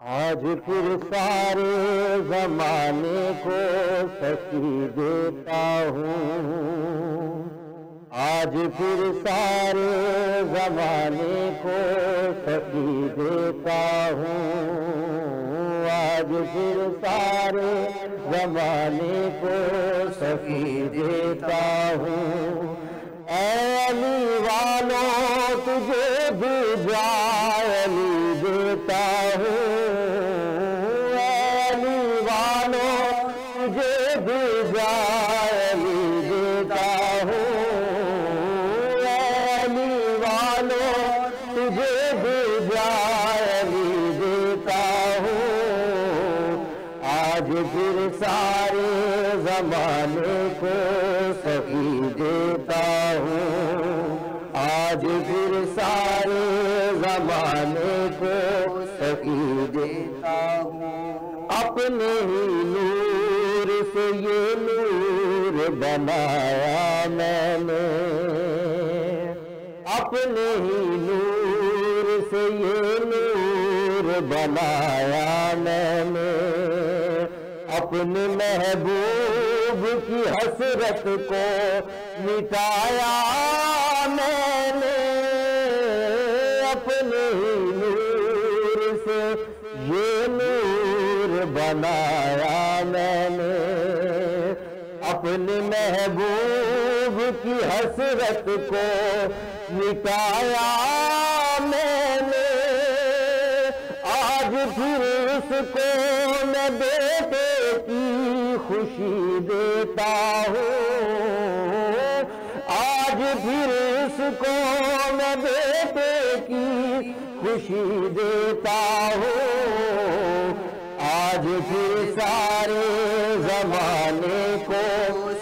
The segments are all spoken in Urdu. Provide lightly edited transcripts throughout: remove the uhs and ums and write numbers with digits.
آج پھر سارے زمانے کو سچی دیتا ہوں، آج پھر سارے زمانے کو سچی دیتا ہوں، آج پھر سارے زمانے کو سچی دیتا ہوں۔ اے علی والوں تجھے بھی جائے علی دیتا ہوں، اے علی والوں تجھے بھی جائے علی دیتا ہوں، اے علی والوں تجھے بھی جائے علی دیتا ہوں۔ آج پھر سارے زمانے کو سخی دیتا ہوں، آج پھر سارے زمانے کو سخی دیتا ہوں۔ اپنے ہی نور سے یہ نور بنایا میں نے، اپنے ہی نور سے یہ نور بنایا میں نے، اپنے محبوب کی حسرت کو مٹایا میں نے، اپنے ہی نور سے یہ نور بنایا میں نے، اپنے محبوب کی حسرت کو مٹایا میں نے۔ آج پھر اس کو میں بیٹے کی خوشی دیتا ہوں، آج پھر اس کو میں بیٹے کی خوشی دیتا ہوں۔ آج پھر سارے زمانے کو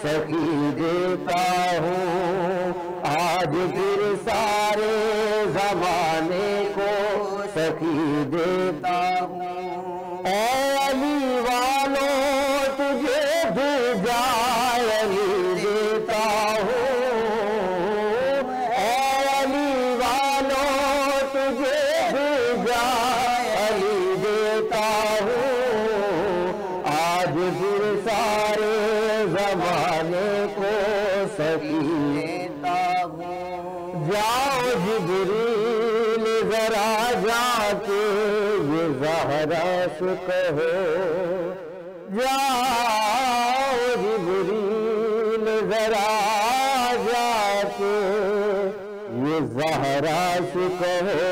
سخی دیتا ہوں، آج پھر سارے زمانے کو سخی دیتا ہوں۔ اے علی والوں تجھے بھی جائے علی دیتا ہوں، اے علی والوں تجھے بھی جائے علی دیتا ہوں۔ آج پھر سارے زمانے کو سخی دیتا ہوں۔ جاؤ جبریل ذرا جا کے یہ زہرا سے کہو، جاؤ جبریل ذرا جا کے یہ زہرا سے کہو،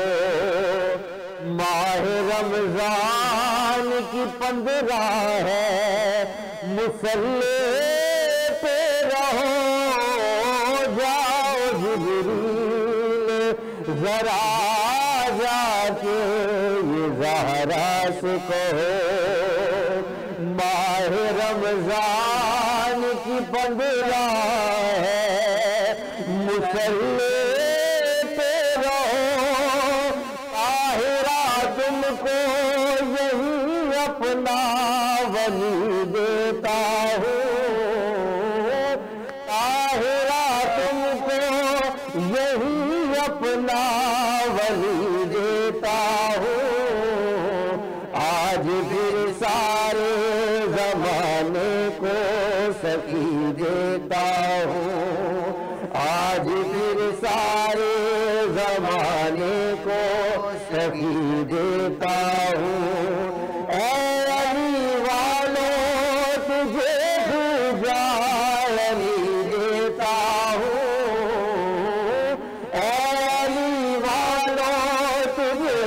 ماہ رمضان کی 15 ہے مصلی پہ رہو، جاؤ جبریل ذرا جا کے یہ زہرا سے کہو، ماہ رمضان کی 15 ہے مصلی پہ رہو، طاہرہ تم کو یہی اپنا ولی دیتا ہوں، طاہرہ تم کو یہی اپنا ولی دیتا ہوں۔ آج پھر سارے زمانے کو سخی دیتا ہوں، آج پھر سارے زمانے کو سخی دیتا ہوں۔ اے علی والوں تجھے بھی جائے علی دیتا ہوں، اے علی والوں تجھے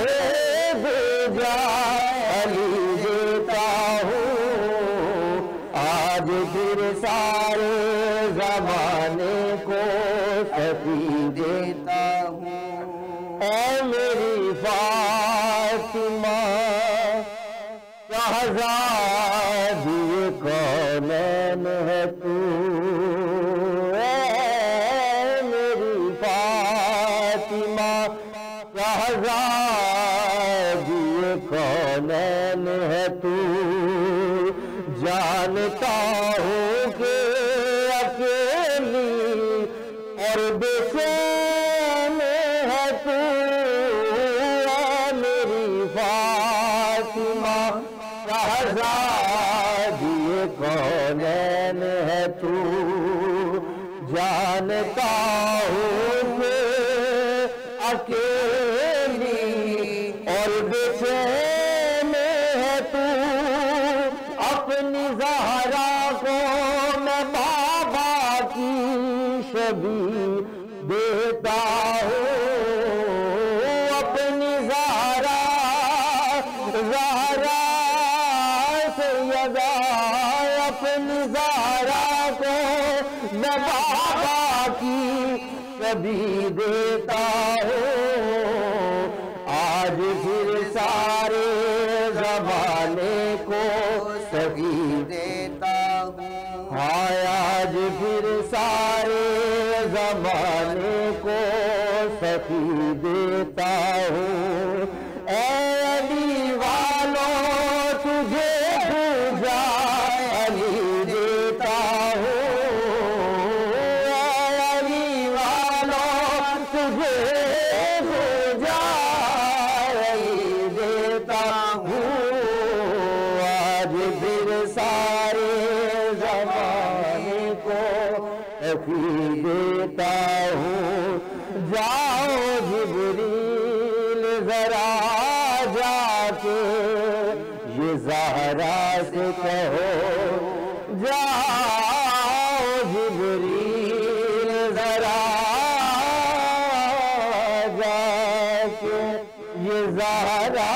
بھی جائے علی دیتا ہوں۔ آج پھر سارے زمانے کو سخی دیتا ہوں۔ اے میری فاطمہ شہزادی کونین ہے تو، اے میری فاطمہ شہزادی کونین ہے تو، جانتا ہوں کہ اکیلی اور بے چین ہے تو، اے میری فاطمہ شہزادی کونین ہے تو، جانتا ہوں کہ اکیلی اور بے چین ہے تو، اپنی زہرا کو میں بابا کی شبیہ دیتا ہوں، اپنی زہرا سیدہ اپنی زہرا کو میں بابا کی شبیہ دیتا ہوں، آج پھر سارے زمانے کو شبیہ دیتا ہوں، آج پھر سارے زمانے کو شبیہ دیتا ہوں، اے علی والوں تجھے بھوجا علی دیتا ہوں، اے علی والوں تجھے بھوجا علی دیتا ہوں، آج پھر سارے زمانے کو شفیع دیتا ہوں، جاؤ جبریل ذرا جا کے یہ زہرا سے کہو، جاؤ جبریل ذرا جا کے یہ زہرا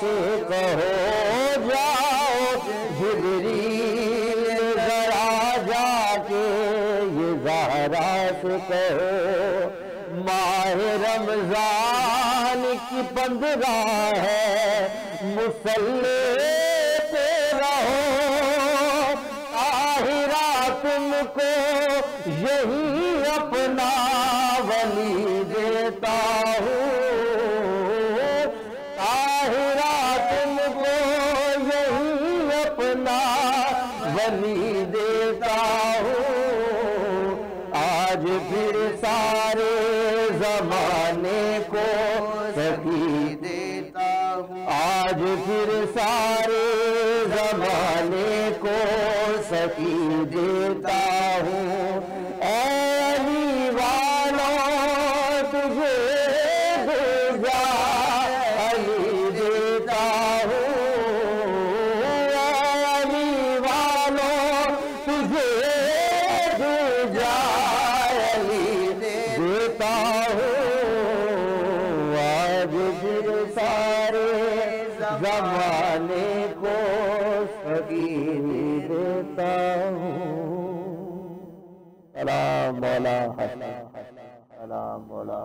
سے کہو، جاؤ جبریل ذرا جا کے یہ زہرا سے کہو، ماہ رمضان کی 15 ہے مصلی پہ رہو، طاہرہ تم کو یہی اپنا ولی دیتا ہوں، طاہرہ تم کو یہی اپنا ولی دیتا ہوں، آج پھر سارے زمانے کو شفیع دیتا ہوں، آج پھر سارے زمانے کو شفیع دیتا ہوں، اے علی والوں تجھے بھیجا علی دیتا ہوں، اے علی والوں تجھے بھیجا علی دیتا ہوں، آج پھر سارے زمانے کو شفیع دیتا ہوں، سلام مولا حسن، سلام مولا